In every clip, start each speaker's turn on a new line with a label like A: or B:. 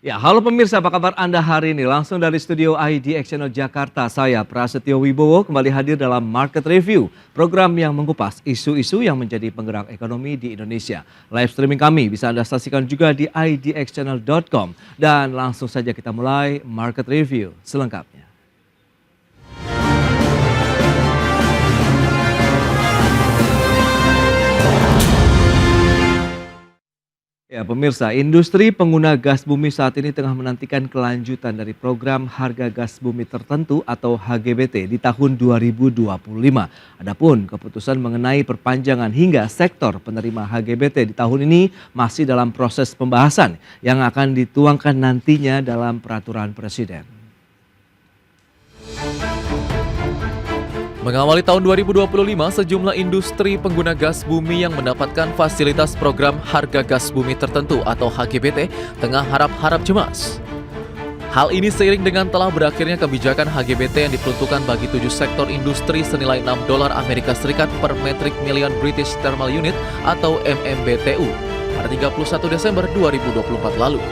A: Ya, halo pemirsa, apa kabar Anda hari ini? Langsung dari studio ID Channel Jakarta, saya Prasetyo Wibowo kembali hadir dalam Market Review, program yang mengupas isu-isu yang menjadi penggerak ekonomi di Indonesia. Live streaming kami bisa Anda saksikan juga di idxchannel.com. Dan langsung saja kita mulai Market Review selengkapnya. Ya pemirsa, industri pengguna gas bumi saat ini tengah menantikan kelanjutan dari program harga gas bumi tertentu atau HGBT di tahun 2025. Adapun keputusan mengenai perpanjangan hingga sektor penerima HGBT di tahun ini masih dalam proses pembahasan yang akan dituangkan nantinya dalam peraturan presiden.
B: Mengawali tahun 2025, sejumlah industri pengguna gas bumi yang mendapatkan fasilitas program harga gas bumi tertentu atau HGBT tengah harap-harap cemas. Hal ini seiring dengan telah berakhirnya kebijakan HGBT yang diperuntukkan bagi 7 sektor industri senilai $6 Amerika Serikat per metric million British Thermal Unit atau MMBTU pada 31 Desember 2024 lalu.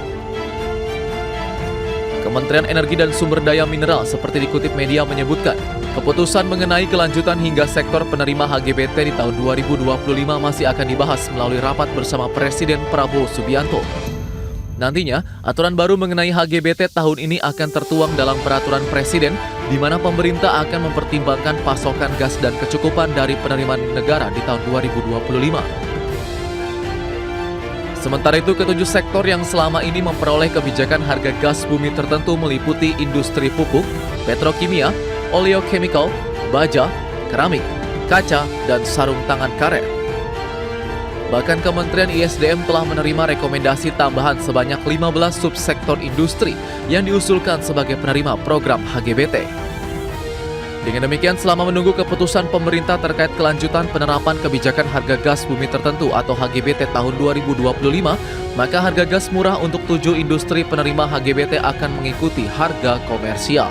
B: Kementerian Energi dan Sumber Daya Mineral seperti dikutip media menyebutkan, keputusan mengenai kelanjutan hingga sektor penerima HGBT di tahun 2025 masih akan dibahas melalui rapat bersama Presiden Prabowo Subianto. Nantinya, aturan baru mengenai HGBT tahun ini akan tertuang dalam peraturan Presiden, di mana pemerintah akan mempertimbangkan pasokan gas dan kecukupan dari penerimaan negara di tahun 2025. Sementara itu, ketujuh sektor yang selama ini memperoleh kebijakan harga gas bumi tertentu meliputi industri pupuk, petrokimia, oleochemical, baja, keramik, kaca, dan sarung tangan karet. Bahkan Kementerian ISDM telah menerima rekomendasi tambahan sebanyak 15 subsektor industri yang diusulkan sebagai penerima program HGBT. Dengan demikian, selama menunggu keputusan pemerintah terkait kelanjutan penerapan kebijakan harga gas bumi tertentu atau HGBT tahun 2025, maka harga gas murah untuk 7 industri penerima HGBT akan mengikuti harga komersial.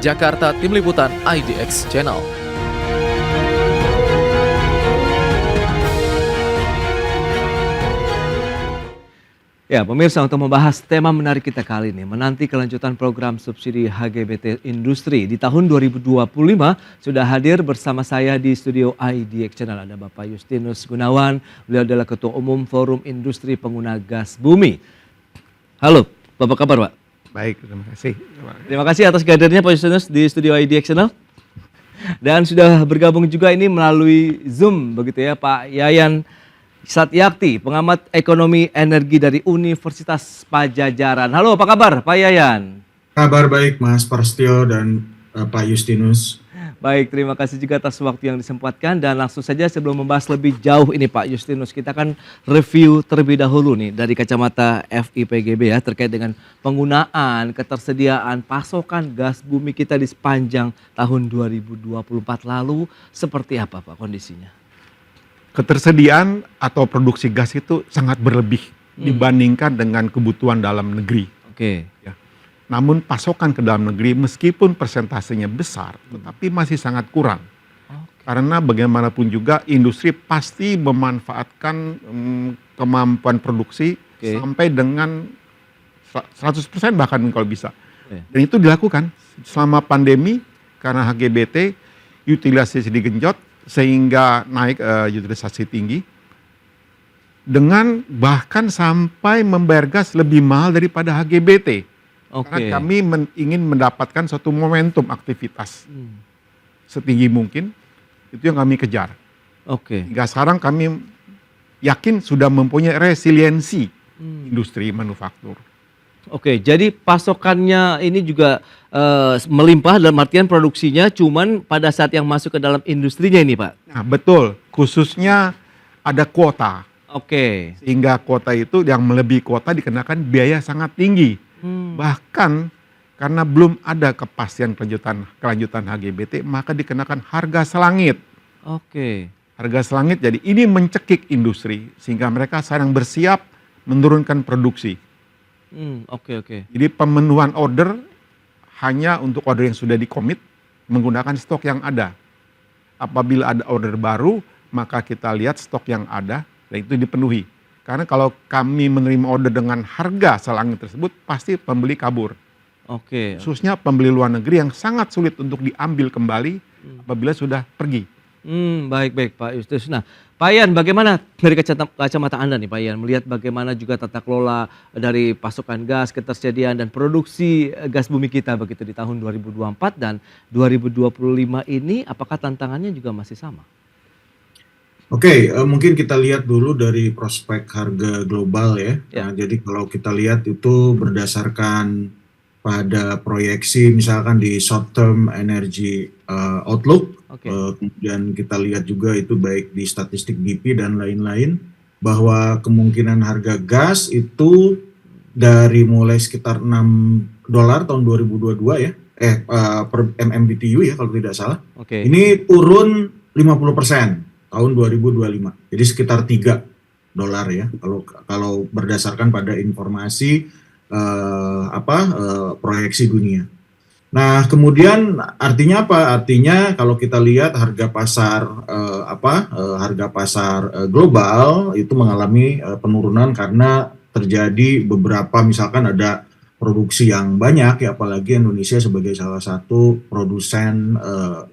B: Jakarta, Tim Liputan IDX Channel.
A: Ya pemirsa, untuk membahas tema menarik kita kali ini, menanti kelanjutan program subsidi HGBT industri di tahun 2025, sudah hadir bersama saya di studio IDX Channel. Ada Bapak Justinus Gunawan, beliau adalah Ketua Umum Forum Industri Pengguna Gas Bumi. Halo, apa kabar Pak?
C: Baik, terima kasih.
A: Terima kasih atas kehadirannya Pak Justinus di studio IDX Channel. Dan sudah bergabung juga ini melalui Zoom begitu ya Pak Yayan Satyakti, pengamat ekonomi energi dari Universitas Padjadjaran. Halo, apa kabar Pak Yayan?
D: Kabar baik Mas Prasetyo dan Pak Justinus.
A: Baik, terima kasih juga atas waktu yang disempatkan. Dan langsung saja sebelum membahas lebih jauh ini Pak Justinus, kita akan review terlebih dahulu nih dari kacamata FIPGB ya, terkait dengan penggunaan, ketersediaan, pasokan gas bumi kita di sepanjang tahun 2024 lalu. Seperti apa Pak kondisinya?
C: Ketersediaan atau produksi gas itu sangat berlebih dibandingkan dengan kebutuhan dalam negeri.
A: Oke.
C: Ya. Namun pasokan ke dalam negeri meskipun persentasenya besar, tetapi masih sangat kurang. Karena bagaimanapun juga industri pasti memanfaatkan kemampuan produksi sampai dengan 100% bahkan kalau bisa. Dan itu dilakukan selama pandemi karena HGBT utilisasi digenjot sehingga naik utilisasi tinggi dengan bahkan sampai membayar gas lebih mahal daripada HGBT. Karena kami ingin mendapatkan suatu momentum aktivitas setinggi mungkin, itu yang kami kejar. Hingga sekarang kami yakin sudah mempunyai resiliensi industri manufaktur.
A: Jadi pasokannya ini juga melimpah dalam artian produksinya, cuman pada saat yang masuk ke dalam industrinya ini Pak?
C: Nah betul, khususnya ada kuota. Sehingga kuota itu yang melebihi kuota dikenakan biaya sangat tinggi. Bahkan karena belum ada kepastian kelanjutan HGBT, maka dikenakan harga selangit. Harga selangit, jadi ini mencekik industri sehingga mereka sekarang bersiap menurunkan produksi. Jadi pemenuhan order hanya untuk order yang sudah dikomit menggunakan stok yang ada. Apabila ada order baru, maka kita lihat stok yang ada dan itu dipenuhi. Karena kalau kami menerima order dengan harga selangit tersebut, pasti pembeli kabur.
A: Oke.
C: Khususnya pembeli luar negeri yang sangat sulit untuk diambil kembali apabila sudah pergi.
A: Baik Pak Justinus. Nah, Pak Ian, bagaimana dari kacamata Anda nih Pak Ian, melihat bagaimana juga tata kelola dari pasokan gas, ketersediaan dan produksi gas bumi kita begitu di tahun 2024 dan 2025 ini, apakah tantangannya juga masih sama?
D: Oke, mungkin kita lihat dulu dari prospek harga global ya.
A: Ya.
D: Nah, jadi kalau kita lihat itu berdasarkan pada proyeksi misalkan di short term energy outlook,
A: Oke.
D: kemudian kita lihat juga itu baik di statistik BP dan lain-lain, bahwa kemungkinan harga gas itu dari mulai sekitar $6 tahun 2022 ya, per MMBTU ya kalau tidak salah,
A: Oke.
D: ini turun 50% tahun 2025. Jadi sekitar $3 ya kalau berdasarkan pada informasi proyeksi dunia. Nah, kemudian artinya apa? Artinya kalau kita lihat harga pasar global itu mengalami penurunan karena terjadi beberapa, misalkan ada produksi yang banyak ya, apalagi Indonesia sebagai salah satu produsen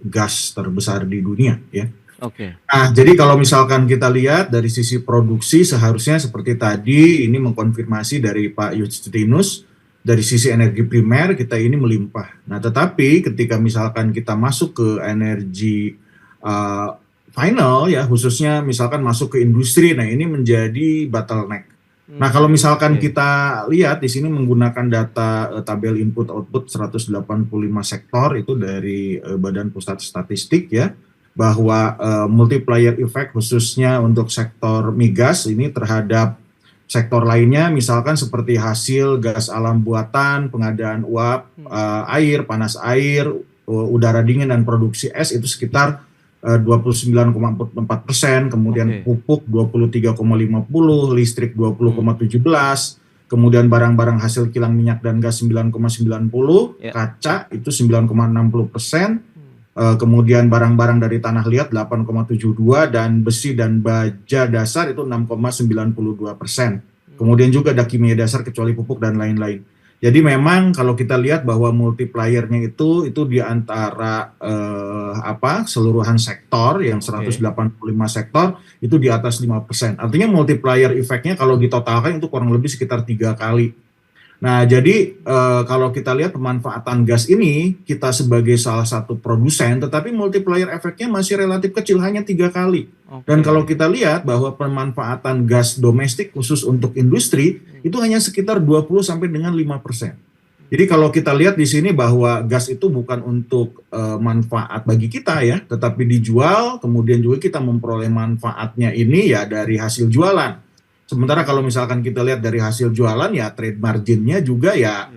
D: gas terbesar di dunia ya.
A: Oke.
D: Nah, jadi kalau misalkan kita lihat dari sisi produksi, seharusnya seperti tadi ini mengkonfirmasi dari Pak Justinus, dari sisi energi primer kita ini melimpah. Nah, tetapi ketika misalkan kita masuk ke energi final ya, khususnya misalkan masuk ke industri, nah ini menjadi bottleneck. Nah, kalau misalkan kita lihat di sini menggunakan data tabel input output 185 sektor itu dari Badan Pusat Statistik ya, bahwa multiplier effect khususnya untuk sektor migas ini terhadap sektor lainnya, misalkan seperti hasil gas alam buatan, pengadaan uap, air, panas air, udara dingin dan produksi es itu sekitar 29,4%, kemudian pupuk 23,50%, listrik 20,17%, kemudian barang-barang hasil kilang minyak dan gas 9,90%, kaca itu 9,60%, kemudian barang-barang dari tanah liat 8,72 dan besi dan baja dasar itu 6,92%. Kemudian juga ada kimia dasar kecuali pupuk dan lain-lain. Jadi memang kalau kita lihat bahwa multipliernya itu di antara keseluruhan sektor yang 185 sektor itu di atas 5%. Artinya multiplier efeknya kalau ditotalkan itu kurang lebih sekitar 3 kali. Nah, jadi kalau kita lihat pemanfaatan gas ini, kita sebagai salah satu produsen, tetapi multiplier efeknya masih relatif kecil, hanya 3 kali. Dan kalau kita lihat bahwa pemanfaatan gas domestik khusus untuk industri, itu hanya sekitar 20 sampai dengan 5%. Jadi kalau kita lihat di sini bahwa gas itu bukan untuk manfaat bagi kita ya, tetapi dijual, kemudian juga kita memperoleh manfaatnya ini ya dari hasil jualan. Sementara kalau misalkan kita lihat dari hasil jualan ya trade marginnya juga ya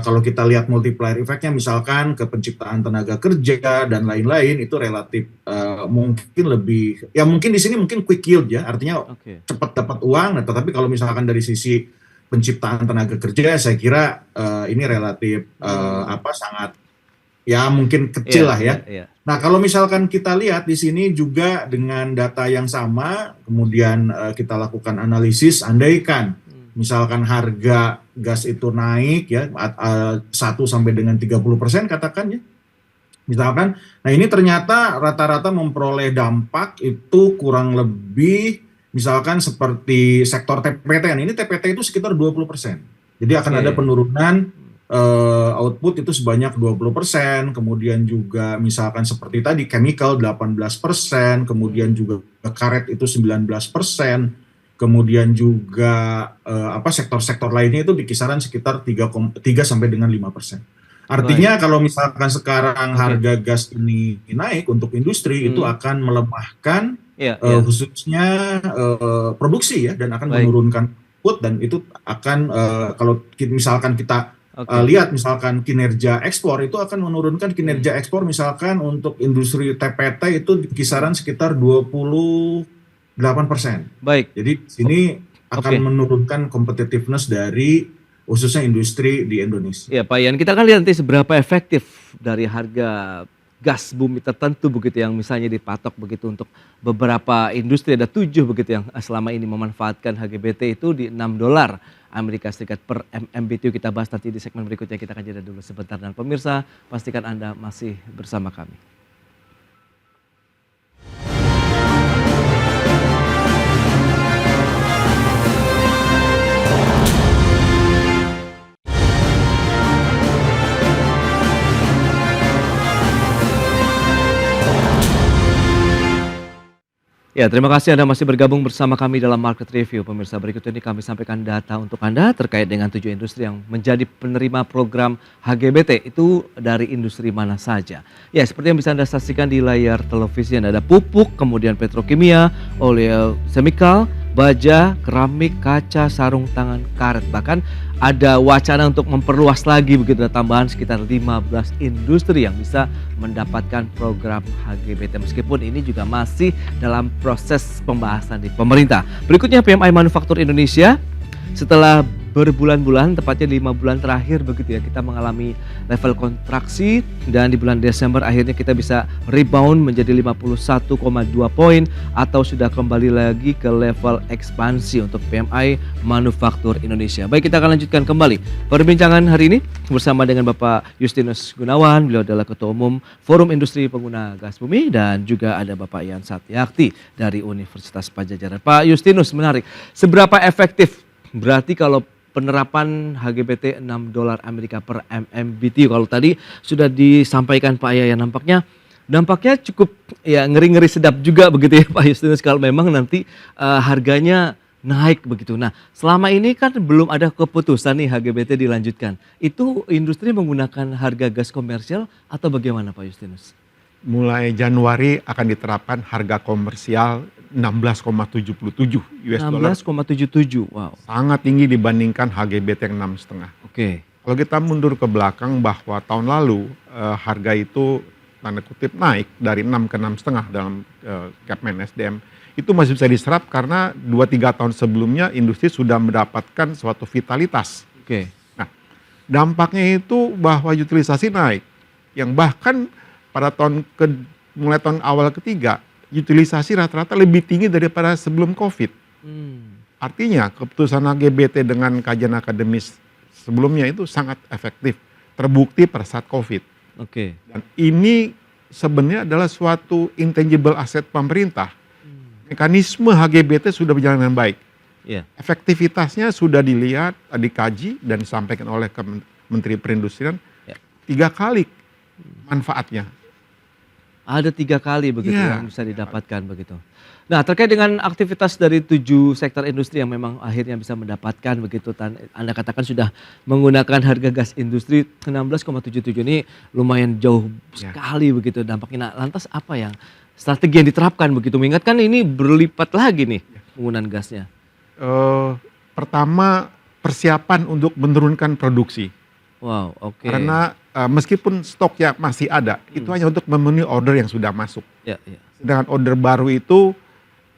D: kalau kita lihat multiplier efeknya misalkan ke penciptaan tenaga kerja dan lain-lain itu relatif mungkin lebih ya, mungkin di sini mungkin quick yield ya, artinya cepat dapat uang. Nah, tetapi kalau misalkan dari sisi penciptaan tenaga kerja saya kira ini relatif sangat ya mungkin kecil lah ya. Nah, kalau misalkan kita lihat di sini juga dengan data yang sama, kemudian kita lakukan analisis, andaikan misalkan harga gas itu naik ya 1 sampai dengan 30% katakan ya. Misalkan, nah ini ternyata rata-rata memperoleh dampak itu kurang lebih misalkan seperti sektor TPT. Ini TPT itu sekitar 20%. Jadi akan ada penurunan output itu sebanyak 20%, kemudian juga misalkan seperti tadi chemical 18%, kemudian juga karet itu 19%, kemudian juga sektor-sektor lainnya itu di kisaran sekitar 3 sampai dengan 5%. Artinya kalau misalkan sekarang harga gas ini naik untuk industri itu akan melemahkan khususnya produksi ya, dan akan menurunkan output, dan itu akan kalau misalkan kita lihat misalkan kinerja ekspor itu akan menurunkan kinerja ekspor misalkan untuk industri TPT itu di kisaran sekitar 28%.
A: Baik.
D: Jadi sini akan menurunkan competitiveness dari khususnya industri di Indonesia.
A: Ya Pak Ian, kita akan lihat nanti seberapa efektif dari harga gas bumi tertentu begitu yang misalnya dipatok begitu untuk beberapa industri, ada 7 begitu yang selama ini memanfaatkan HGBT itu di $6 Amerika Serikat per MMBTU. Kita bahas nanti di segmen berikutnya. Kita akan jeda dulu sebentar, dan pemirsa pastikan Anda masih bersama kami. Ya, terima kasih Anda masih bergabung bersama kami dalam Market Review. Pemirsa, berikut ini kami sampaikan data untuk Anda terkait dengan 7 industri yang menjadi penerima program HGBT. Itu dari industri mana saja? Ya, seperti yang bisa Anda saksikan di layar televisi, ada pupuk, kemudian petrokimia, oleochemical, baja, keramik, kaca, sarung tangan, karet. Bahkan ada wacana untuk memperluas lagi begitu, ada tambahan sekitar 15 industri yang bisa mendapatkan program HGBT, meskipun ini juga masih dalam proses pembahasan di pemerintah. Berikutnya PMI Manufaktur Indonesia. Setelah berbulan-bulan, tepatnya 5 bulan terakhir begitu ya, kita mengalami level kontraksi, dan di bulan Desember akhirnya kita bisa rebound menjadi 51,2 poin atau sudah kembali lagi ke level ekspansi untuk PMI Manufaktur Indonesia. Baik, kita akan lanjutkan kembali perbincangan hari ini bersama dengan Bapak Justinus Gunawan. Beliau adalah Ketua Umum Forum Industri Pengguna Gas Bumi, dan juga ada Bapak Ian Satyakti dari Universitas Padjadjaran. Pak Justinus, menarik. Seberapa efektif berarti kalau penerapan HGBT $6 Amerika per MMBTU? Kalau tadi sudah disampaikan Pak Yayan, dampaknya cukup ya ngeri-ngeri sedap juga begitu ya Pak Justinus, kalau memang nanti harganya naik begitu. Nah, selama ini kan belum ada keputusan nih HGBT dilanjutkan. Itu industri menggunakan harga gas komersial atau bagaimana Pak Justinus?
C: Mulai Januari akan diterapkan harga komersial 16,77 US dollar.
A: 16,77, wow.
C: Sangat tinggi dibandingkan HGBT yang 6,5.
A: Oke.
C: Kalau kita mundur ke belakang, bahwa tahun lalu harga itu tanda kutip naik dari 6 ke 6,5 dalam Capman SDM. Itu masih bisa diserap karena 2-3 tahun sebelumnya industri sudah mendapatkan suatu vitalitas.
A: Oke.
C: Nah, dampaknya itu bahwa utilisasi naik. Yang bahkan pada mulai tahun awal ketiga, utilisasi rata-rata lebih tinggi daripada sebelum COVID. Artinya keputusan HGBT dengan kajian akademis sebelumnya itu sangat efektif, terbukti pada saat COVID.
A: Oke.
C: Dan ini sebenarnya adalah suatu intangible asset pemerintah. Mekanisme HGBT sudah berjalan dengan baik.
A: Iya.
C: Efektivitasnya sudah dilihat, dikaji, dan disampaikan oleh Menteri Perindustrian 3 kali manfaatnya.
A: Ada 3 kali begitu
C: Iya.
A: yang bisa didapatkan begitu. Nah, terkait dengan aktivitas dari 7 sektor industri yang memang akhirnya bisa mendapatkan begitu, Anda katakan sudah menggunakan harga gas industri 16,77, ini lumayan jauh sekali begitu dampaknya. Nah, lantas apa yang strategi yang diterapkan begitu, mengingatkan ini berlipat lagi nih penggunaan gasnya?
C: Pertama, persiapan untuk menurunkan produksi.
A: Wow, oke.
C: Karena meskipun stoknya masih ada, itu hanya untuk memenuhi order yang sudah masuk.
A: Ya, ya.
C: Sedangkan order baru itu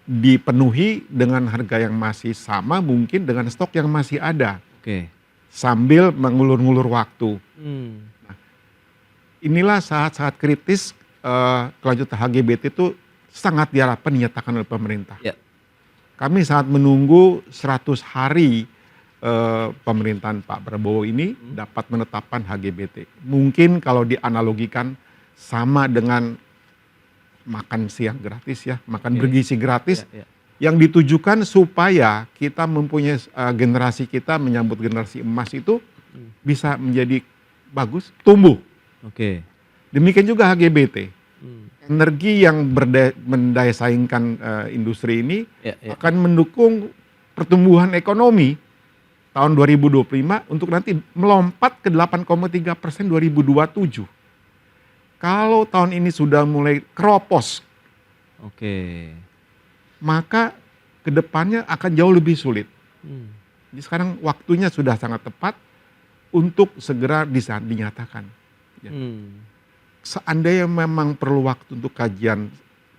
C: dipenuhi dengan harga yang masih sama, mungkin dengan stok yang masih ada.
A: Oke.
C: Sambil mengulur-ngulur waktu.
A: Hmm.
C: Nah, inilah saat-saat kritis kelanjutan HGBT itu sangat diharapkan dinyatakan oleh pemerintah.
A: Ya.
C: Kami sangat menunggu 100 hari pemerintahan Pak Prabowo ini dapat menetapkan HGBT. Mungkin kalau dianalogikan sama dengan makan siang gratis ya, makan bergizi gratis, yang ditujukan supaya kita mempunyai generasi kita menyambut generasi emas itu bisa menjadi bagus, tumbuh.
A: Oke.
C: Demikian juga HGBT. Energi yang mendaya saingkan industri ini akan mendukung pertumbuhan ekonomi tahun 2025 untuk nanti melompat ke 8,3% 2027. Kalau tahun ini sudah mulai keropos, maka kedepannya akan jauh lebih sulit. Jadi sekarang waktunya sudah sangat tepat untuk segera dinyatakan. Ya. Seandainya memang perlu waktu untuk kajian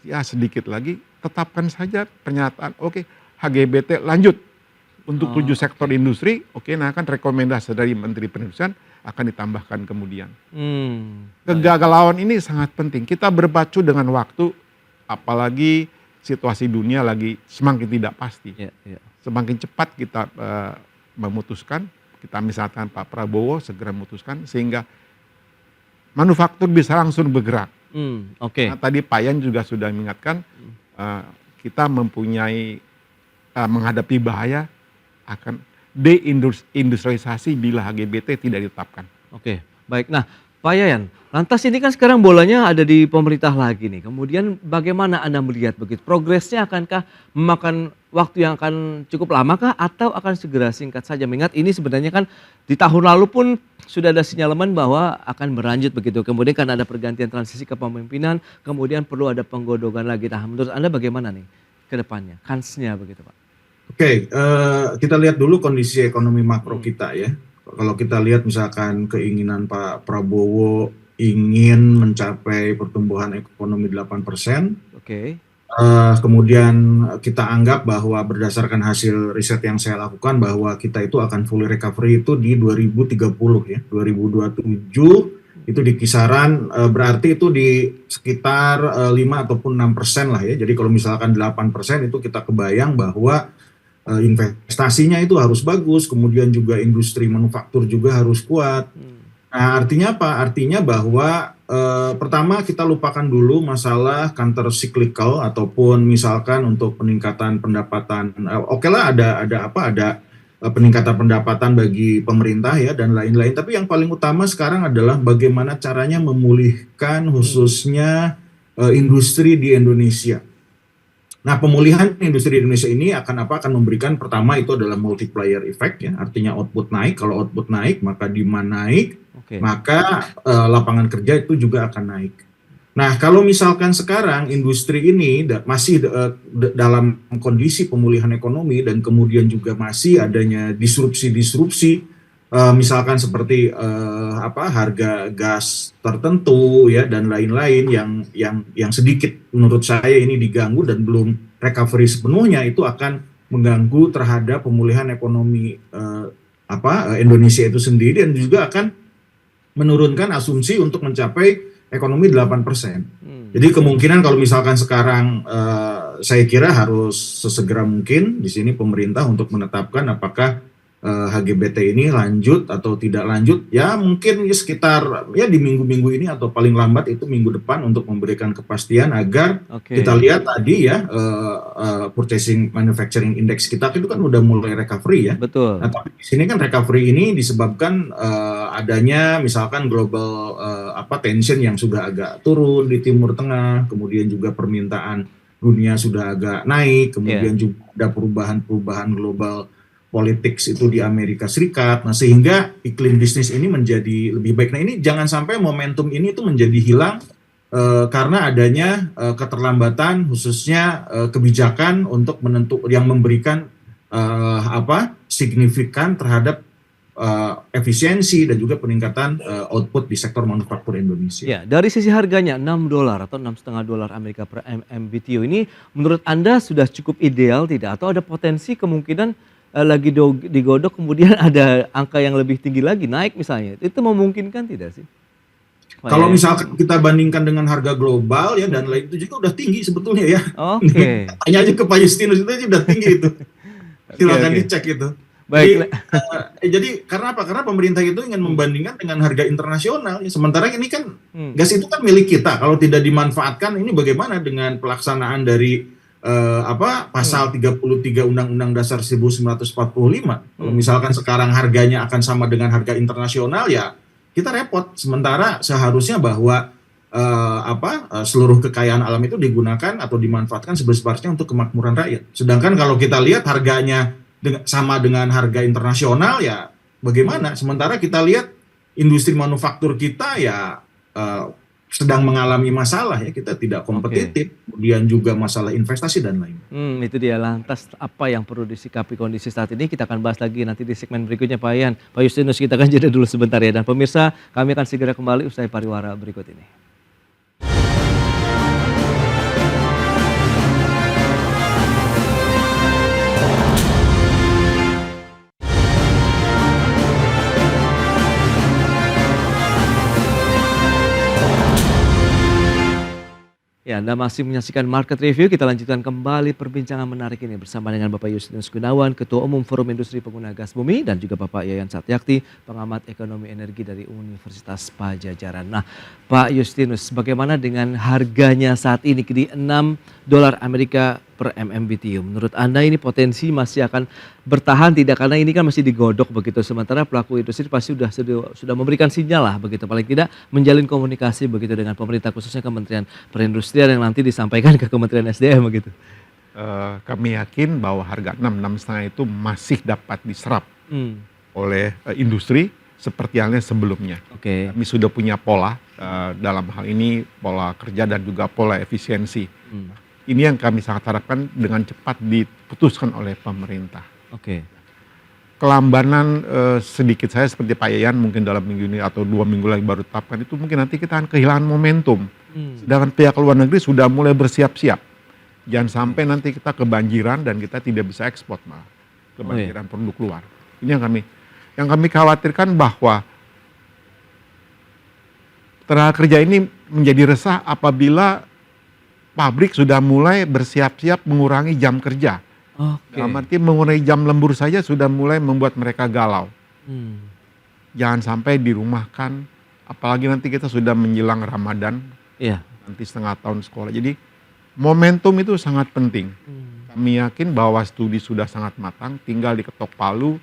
C: ya sedikit lagi, tetapkan saja pernyataan, oke, HGBT lanjut. Untuk 7 sektor industri, nah kan rekomendasi dari Menteri Perindustrian akan ditambahkan kemudian.
A: Baik.
C: Kegalauan ini sangat penting. Kita berpacu dengan waktu, apalagi situasi dunia lagi semakin tidak pasti.
A: Ya, ya.
C: Semakin cepat kita memutuskan, kita misalkan Pak Prabowo segera memutuskan sehingga manufaktur bisa langsung bergerak.
A: Oke.
C: Nah, tadi Pak Yan juga sudah mengingatkan kita mempunyai menghadapi bahaya akan deindustrialisasi bila HGBT tidak ditetapkan.
A: Oke, baik. Nah, Pak Yayan, lantas ini kan sekarang bolanya ada di pemerintah lagi nih. Kemudian bagaimana Anda melihat begitu? Progresnya akankah memakan waktu yang akan cukup lama kah atau akan segera singkat saja? Mengingat ini sebenarnya kan di tahun lalu pun sudah ada sinyalemen bahwa akan berlanjut begitu. Kemudian kan ada pergantian transisi kepemimpinan, kemudian perlu ada penggodongan lagi. Nah, menurut Anda bagaimana nih ke depannya? Kansnya begitu, Pak.
D: Oke, kita lihat dulu kondisi ekonomi makro kita ya. Kalau kita lihat misalkan keinginan Pak Prabowo ingin mencapai pertumbuhan ekonomi 8%.
A: Oke.
D: Kemudian kita anggap bahwa berdasarkan hasil riset yang saya lakukan bahwa kita itu akan fully recovery itu di 2030 ya. 2027 itu di kisaran berarti itu di sekitar 5 ataupun 6% lah ya. Jadi kalau misalkan 8% itu kita kebayang bahwa investasinya itu harus bagus, kemudian juga industri manufaktur juga harus kuat. Nah, artinya apa? Artinya bahwa pertama kita lupakan dulu masalah counter cyclical ataupun misalkan untuk peningkatan pendapatan. Oke lah ada peningkatan pendapatan bagi pemerintah ya dan lain-lain. Tapi yang paling utama sekarang adalah bagaimana caranya memulihkan khususnya industri di Indonesia. Nah, pemulihan industri di Indonesia ini akan memberikan pertama itu adalah multiplier effect ya, artinya output naik. Kalau output naik maka demand naik, maka lapangan kerja itu juga akan naik. Nah, kalau misalkan sekarang industri ini masih dalam kondisi pemulihan ekonomi dan kemudian juga masih adanya disrupsi, misalkan seperti harga gas tertentu ya dan lain-lain yang sedikit menurut saya ini diganggu dan belum recovery sepenuhnya, itu akan mengganggu terhadap pemulihan ekonomi Indonesia itu sendiri dan juga akan menurunkan asumsi untuk mencapai ekonomi 8%. Jadi kemungkinan kalau misalkan sekarang saya kira harus sesegera mungkin di sini pemerintah untuk menetapkan apakah HGBT ini lanjut atau tidak lanjut, ya mungkin sekitar ya di minggu-minggu ini atau paling lambat itu minggu depan untuk memberikan kepastian agar kita lihat tadi ya purchasing manufacturing index kita itu kan udah mulai recovery ya.
A: Betul.
D: Nah, tapi di sini kan recovery ini disebabkan adanya misalkan global tension yang sudah agak turun di Timur Tengah, kemudian juga permintaan dunia sudah agak naik, kemudian juga ada perubahan global politics itu di Amerika Serikat. Nah, sehingga iklim bisnis ini menjadi lebih baik. Nah, ini jangan sampai momentum ini itu menjadi hilang karena adanya keterlambatan khususnya kebijakan untuk yang memberikan signifikan terhadap efisiensi dan juga peningkatan output di sektor manufaktur Indonesia.
A: Ya, dari sisi harganya $6 atau $6,5 Amerika per MMBTU ini menurut Anda sudah cukup ideal tidak? Atau ada potensi kemungkinan lagi digodok kemudian ada angka yang lebih tinggi lagi naik misalnya, itu memungkinkan tidak sih?
D: Kalau misalkan kita bandingkan dengan harga global ya dan lain itu juga udah tinggi sebetulnya ya.
A: Oke.
D: Tanya aja ke Pak Justinus itu aja udah tinggi itu. Silakan dicek itu.
A: Baik.
D: Jadi karena apa? Karena pemerintah itu ingin membandingkan dengan harga internasional. Sementara ini kan gas itu kan milik kita. Kalau tidak dimanfaatkan, ini bagaimana dengan pelaksanaan dari pasal 33 Undang-Undang Dasar 1945. Kalau misalkan sekarang harganya akan sama dengan harga internasional, ya kita repot. Sementara seharusnya bahwa seluruh kekayaan alam itu digunakan atau dimanfaatkan sebesar-besarnya untuk kemakmuran rakyat. Sedangkan kalau kita lihat harganya sama dengan harga internasional, ya bagaimana? Sementara kita lihat industri manufaktur kita ya sedang mengalami masalah ya, kita tidak kompetitif, kemudian juga masalah investasi dan lain.
A: Itu dia, lantas apa yang perlu disikapi kondisi saat ini, kita akan bahas lagi nanti di segmen berikutnya Pak Yan. Pak Justinus, kita akan jeda dulu sebentar ya, dan pemirsa kami akan segera kembali usai pariwara berikut ini. Ya, Anda masih menyaksikan Market Review. Kita lanjutkan kembali perbincangan menarik ini bersama dengan Bapak Justinus Gunawan, Ketua Umum Forum Industri Pengguna Gas Bumi, dan juga Bapak Yayan Satyakti, pengamat ekonomi energi dari Universitas Pajajaran. Nah, Pak Justinus, bagaimana dengan harganya saat ini di $6 Amerika per MMBTU? Menurut Anda ini potensi masih akan bertahan tidak? Karena ini kan masih digodok begitu. Sementara pelaku industri pasti sudah memberikan sinyal lah begitu. Paling tidak menjalin komunikasi begitu dengan pemerintah, khususnya Kementerian Perindustrian yang nanti disampaikan ke Kementerian SDM begitu.
C: Kami yakin bahwa harga 6,5 itu masih dapat diserap oleh industri seperti halnya sebelumnya.
A: Oke.
C: Kami sudah punya pola dalam hal ini, pola kerja dan juga pola efisiensi. Ini yang kami sangat harapkan dengan cepat diputuskan oleh pemerintah.
A: Oke.
C: Kelambanan sedikit saya seperti Pak Yayan mungkin dalam minggu ini atau 2 minggu lagi baru tetapkan, itu mungkin nanti kita akan kehilangan momentum. Sedangkan pihak luar negeri sudah mulai bersiap-siap. Jangan sampai nanti kita kebanjiran dan kita tidak bisa ekspor malah. Kebanjiran produk luar. Ini yang kami khawatirkan, bahwa tenaga kerja ini menjadi resah apabila pabrik sudah mulai bersiap-siap mengurangi jam kerja. Dalam arti mengurangi jam lembur saja sudah mulai membuat mereka galau. Jangan sampai dirumahkan, apalagi nanti kita sudah menjelang Ramadan, nanti setengah tahun sekolah. Jadi momentum itu sangat penting. Kami yakin bahwa studi sudah sangat matang, tinggal diketok palu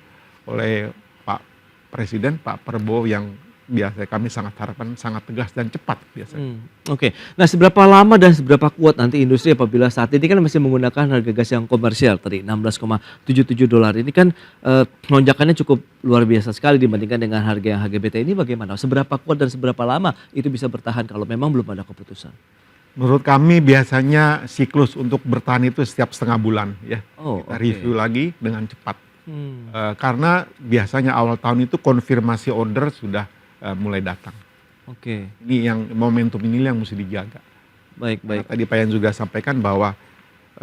C: oleh Pak Presiden, Pak Prabowo, yang biasa kami sangat harapkan sangat tegas dan cepat biasanya.
A: Oke. Nah, seberapa lama dan seberapa kuat nanti industri apabila saat ini kan masih menggunakan harga gas yang komersial tadi $16,77. Ini kan lonjakannya cukup luar biasa sekali dibandingkan dengan harga yang HGBT ini. Bagaimana? Seberapa kuat dan seberapa lama itu bisa bertahan kalau memang belum ada keputusan?
C: Menurut kami biasanya siklus untuk bertahan itu setiap setengah bulan ya. Kita review lagi dengan cepat. Karena biasanya awal tahun itu konfirmasi order sudah mulai datang. Ini yang momentum ini yang mesti dijaga.
A: Baik.
C: Tadi Pak Yan juga sampaikan bahwa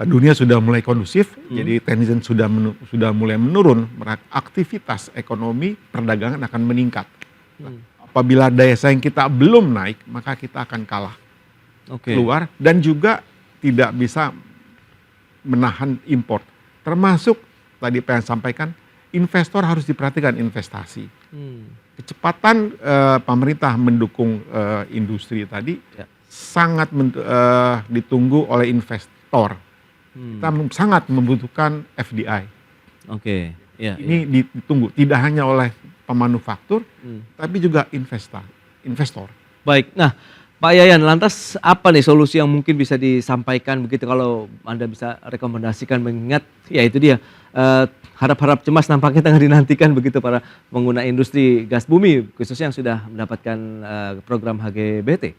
C: dunia sudah mulai kondusif, jadi tension sudah mulai menurun, aktivitas ekonomi perdagangan akan meningkat. Apabila daya saing kita belum naik, maka kita akan kalah keluar dan juga tidak bisa menahan import. Termasuk tadi Pak Yan sampaikan, investor harus diperhatikan investasi. Kecepatan pemerintah mendukung industri tadi sangat ditunggu oleh investor. Kita sangat membutuhkan FDI. Ini ditunggu tidak hanya oleh pemanufaktur, tapi juga investor.
A: Baik. Nah, Pak Yayan, lantas apa nih solusi yang mungkin bisa disampaikan begitu kalau Anda bisa rekomendasikan, mengingat ya itu dia harap-harap cemas nampaknya tengah dinantikan begitu para pengguna industri gas bumi khususnya yang sudah mendapatkan program HGBT.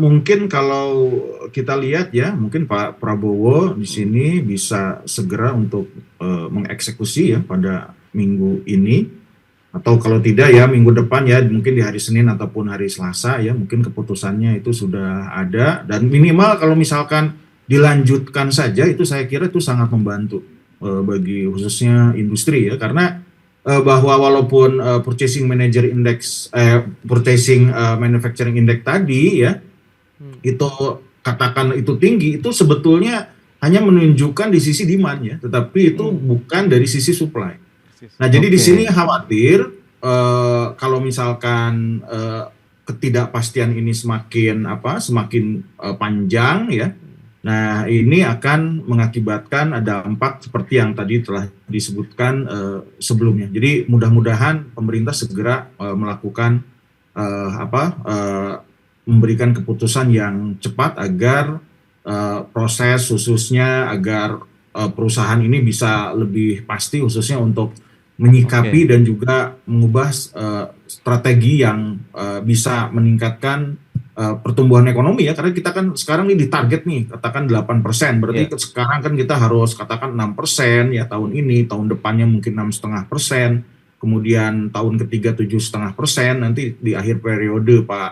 D: Mungkin kalau kita lihat ya, mungkin Pak Prabowo di sini bisa segera untuk mengeksekusi ya pada minggu ini, atau kalau tidak ya minggu depan ya, mungkin di hari Senin ataupun hari Selasa ya, mungkin keputusannya itu sudah ada, dan minimal kalau misalkan dilanjutkan saja itu saya kira itu sangat membantu bagi khususnya industri ya, karena bahwa walaupun purchasing manufacturing index tadi ya itu katakan itu tinggi, itu sebetulnya hanya menunjukkan di sisi demand ya, tetapi itu bukan dari sisi supply. Nah, jadi di sini khawatir kalau misalkan ketidakpastian ini semakin panjang ya. Nah, ini akan mengakibatkan ada dampak seperti yang tadi telah disebutkan sebelumnya. Jadi mudah-mudahan pemerintah segera melakukan memberikan keputusan yang cepat agar proses khususnya agar perusahaan ini bisa lebih pasti khususnya untuk menyikapi dan juga mengubah strategi yang bisa meningkatkan pertumbuhan ekonomi ya, karena kita kan sekarang ini ditarget nih katakan 8%, berarti sekarang kan kita harus katakan 6% ya tahun ini, tahun depannya mungkin 6,5%, kemudian tahun ketiga 7,5%, nanti di akhir periode Pak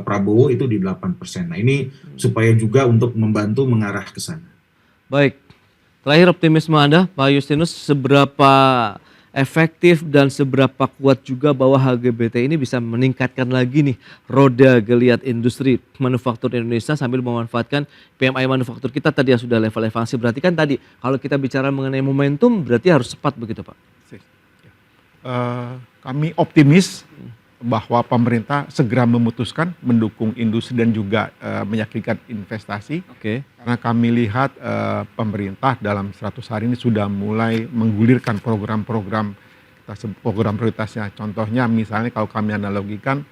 D: Prabowo itu di 8%. Nah, ini supaya juga untuk membantu mengarah ke sana.
A: Baik, terakhir optimisme Anda Pak Justinus, seberapa efektif dan seberapa kuat juga bahwa HGBT ini bisa meningkatkan lagi nih roda geliat industri manufaktur Indonesia sambil memanfaatkan PMI manufaktur kita tadi yang sudah level ekspansi. Berarti kan tadi kalau kita bicara mengenai momentum berarti harus cepat begitu Pak?
C: Kami optimis bahwa pemerintah segera memutuskan mendukung industri dan juga meyakinkan investasi.
A: Oke.
C: Karena kami lihat pemerintah dalam 100 hari ini sudah mulai menggulirkan program-program program prioritasnya. Contohnya misalnya kalau kami analogikan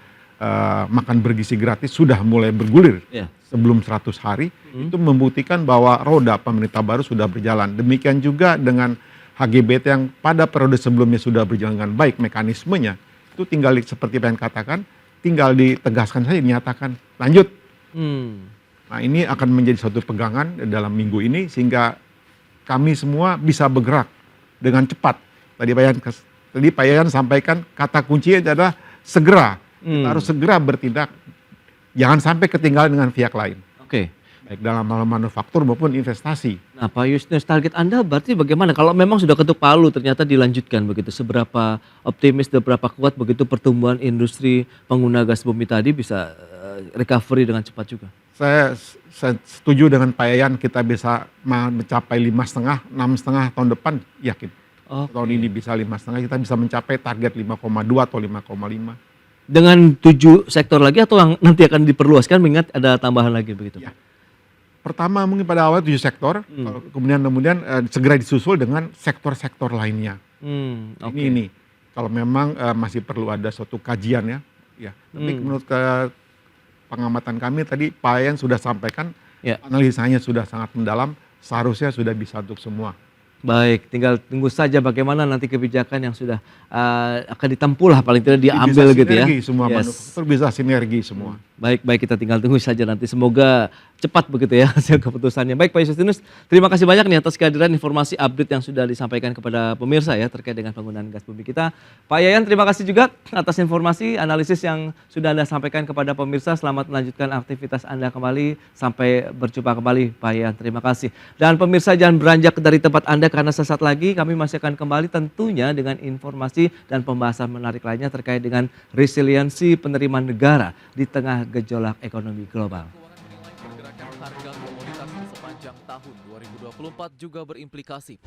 C: makan bergizi gratis sudah mulai bergulir sebelum 100 hari. Itu membuktikan bahwa roda pemerintah baru sudah berjalan. Demikian juga dengan HGBT yang pada periode sebelumnya sudah berjalan dengan baik mekanismenya. Itu tinggal seperti yang katakan, tinggal ditegaskan saja, dinyatakan lanjut. Nah ini akan menjadi suatu pegangan dalam minggu ini sehingga kami semua bisa bergerak dengan cepat. Tadi Pak Yayan sampaikan kata kuncinya adalah segera. Kita harus segera bertindak, jangan sampai ketinggalan dengan pihak lain.
A: Oke.
C: Baik dalam hal manufaktur maupun investasi.
A: Nah Pak Justinus, target Anda berarti bagaimana? Kalau memang sudah ketuk palu ternyata dilanjutkan begitu, seberapa optimis dan berapa kuat begitu pertumbuhan industri pengguna gas bumi tadi bisa recovery dengan cepat juga?
C: Saya setuju dengan Pak Yayan, kita bisa mencapai 5,5, 6,5 tahun depan, yakin. Tahun ini bisa 5,5, kita bisa mencapai target 5,2 atau 5,5.
A: Dengan 7 sektor lagi atau yang nanti akan diperluaskan mengingat ada tambahan lagi begitu?
C: Ya. Pertama mungkin pada awal 7 sektor, kemudian segera disusul dengan sektor-sektor lainnya. Ini kalau memang masih perlu ada suatu kajian ya. Tapi menurut pengamatan kami tadi Pak Yayan sudah sampaikan, analisanya sudah sangat mendalam, seharusnya sudah bisa untuk semua.
A: Baik, tinggal tunggu saja bagaimana nanti kebijakan yang sudah akan ditempuh lah paling tidak diambil gitu ya.
C: Semua manufaktur bisa sinergi semua.
A: Baik, kita tinggal tunggu saja nanti. Semoga cepat begitu ya hasil keputusannya. Baik Pak Justinus, terima kasih banyak nih atas kehadiran informasi update yang sudah disampaikan kepada pemirsa ya terkait dengan penggunaan gas bumi kita. Pak Yayan, terima kasih juga atas informasi analisis yang sudah Anda sampaikan kepada pemirsa. Selamat melanjutkan aktivitas Anda kembali. Sampai berjumpa kembali Pak Yayan, terima kasih. Dan pemirsa jangan beranjak dari tempat Anda karena sesaat lagi kami masih akan kembali tentunya dengan informasi dan pembahasan menarik lainnya terkait dengan resiliensi penerimaan negara di tengah gejolak ekonomi global.
B: Pergerakan harga komoditas di sepanjang tahun 2024 juga berimplikasi